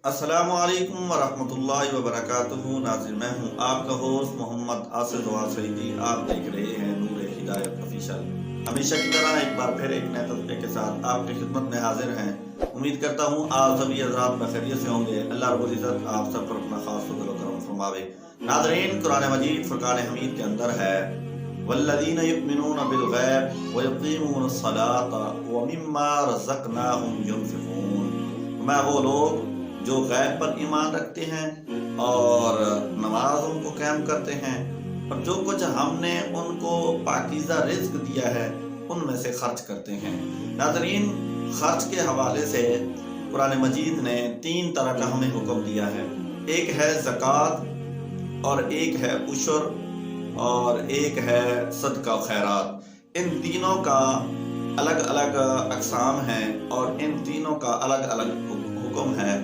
السلام علیکم ورحمۃ اللہ وبرکاتہ۔ ناظرین، میں ہوں آپ کا ہوسٹ محمد آصف سعیدی۔ آپ دیکھ رہے ہیں نور ہدایت آفیشل۔ ہمیشہ کی طرح ایک بار پھر ایک نئے تجربے کے ساتھ آپ کی خدمت میں حاضر ہیں۔ امید کرتا ہوں آپ سبھی حضرات بخیریت سے ہوں گے۔ اللہ رب العزت آپ سب پر اپنا خاص فضل و کرم فرماوے۔ ناظرین، قرآن مجید فرقان حمید کے اندر ہے والذین یؤمنون بالغیب ویقیمون الصلاۃ ومما رزقناہم ینفقون۔ میں وہ لوگ جو غیب پر ایمان رکھتے ہیں اور نمازوں کو قائم کرتے ہیں اور جو کچھ ہم نے ان کو پاکیزہ رزق دیا ہے ان میں سے خرچ کرتے ہیں۔ ناظرین، خرچ کے حوالے سے قرآن مجید نے 3 طرح کا ہمیں حکم دیا ہے۔ ایک ہے زکوٰۃ اور ایک ہے عشر اور ایک ہے صدقہ و خیرات۔ ان تینوں کا الگ الگ اقسام ہیں اور ان تینوں کا الگ الگ حکم ہے۔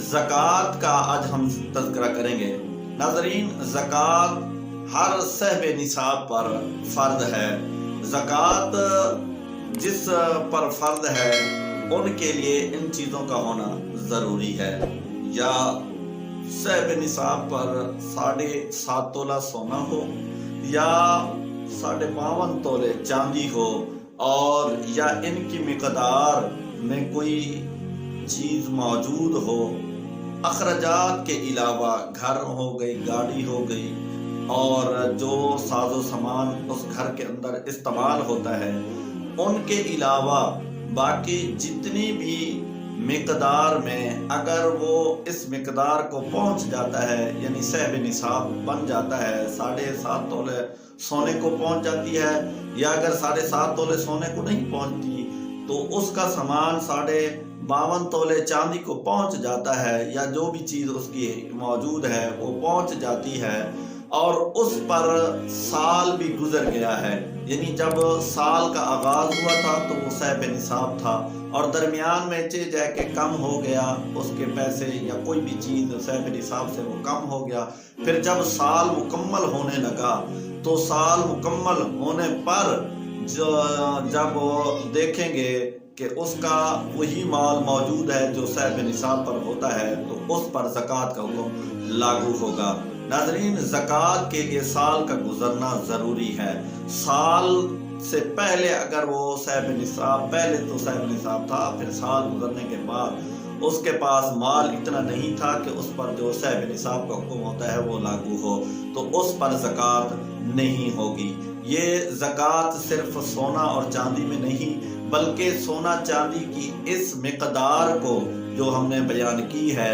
زکوٰۃ کا آج ہم تذکرہ کریں گے۔ ناظرین، زکوٰۃ ہر صاحب نصاب پر فرض ہے۔ زکوٰۃ جس پر فرض ہے ان کے لیے ان چیزوں کا ہونا ضروری ہے۔ یا صاحب نصاب پر 7.5 تولہ سونا ہو یا 52.5 تولے چاندی ہو اور یا ان کی مقدار میں کوئی چیز موجود ہو۔ اخراجات کے علاوہ گھر ہو گئی، گاڑی ہو گئی اور جو ساز و سامان اس گھر کے اندر استعمال ہوتا ہے ان کے علاوہ باقی جتنی بھی مقدار میں اگر وہ اس مقدار کو پہنچ جاتا ہے، یعنی صاحب نصاب بن جاتا ہے، 7.5 تولے سونے کو پہنچ جاتی ہے، یا اگر 7.5 تولے سونے کو نہیں پہنچتی تو اس کا سامان 52 تولے چاندی کو پہنچ جاتا ہے، یا جو بھی چیز اس کی موجود ہے وہ پہنچ جاتی ہے اور اس پر سال بھی گزر گیا ہے، یعنی جب سال کا آغاز ہوا تھا تو وہ صاحب نصاب تھا اور درمیان میں جا کے کم ہو گیا اس کے پیسے یا کوئی بھی چیز صاحب نصاب سے وہ کم ہو گیا، پھر جب سال مکمل ہونے لگا تو سال مکمل ہونے پر جب دیکھیں گے کہ اس کا وہی مال موجود ہے جو صاحب نصاب پر ہوتا ہے تو اس پر زکوٰۃ کا حکم لاگو ہوگا۔ ناظرین، زکوٰۃ کے لیے سال کا گزرنا ضروری ہے۔ سال سے پہلے اگر وہ صاحب نصاب، پہلے تو صاحب نصاب تھا، پھر سال گزرنے کے بعد اس کے پاس مال اتنا نہیں تھا کہ اس پر جو صاحب نصاب کا حکم ہوتا ہے وہ لاگو ہو تو اس پر زکوٰۃ نہیں ہوگی۔ یہ زکوٰۃ صرف سونا اور چاندی میں نہیں بلکہ سونا چاندی کی اس مقدار کو جو ہم نے بیان کی ہے،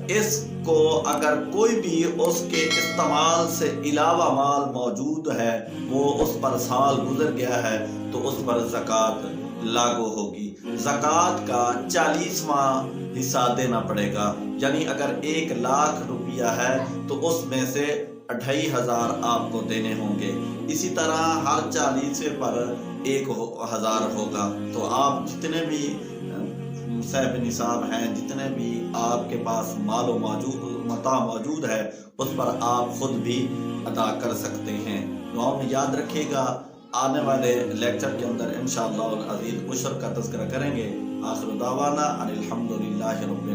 اس کو اگر کوئی بھی اس کے استعمال سے علاوہ مال موجود ہے، وہ اس پر سال گزر گیا ہے تو اس پر زکوٰۃ لاگو ہوگی۔ زکوٰۃ کا 40واں حصہ دینا پڑے گا، یعنی اگر 1,00,000 روپیہ ہے تو اس میں سے 2,500 آپ کو دینے ہوں گے۔ اسی طرح ہر 40 پر 1,000 ہوگا، تو آپ جتنے بھی صاحب نصاب ہیں، جتنے بھی آپ کے پاس مال و متاع موجود ہے اس پر آپ خود بھی ادا کر سکتے ہیں۔ دعاؤں میں یاد رکھیے گا، آنے والے لیکچر کے اندر انشاءاللہ العزیز عشر کا تذکرہ کریں گے۔ آخر دعوانا ان الحمدللہ رب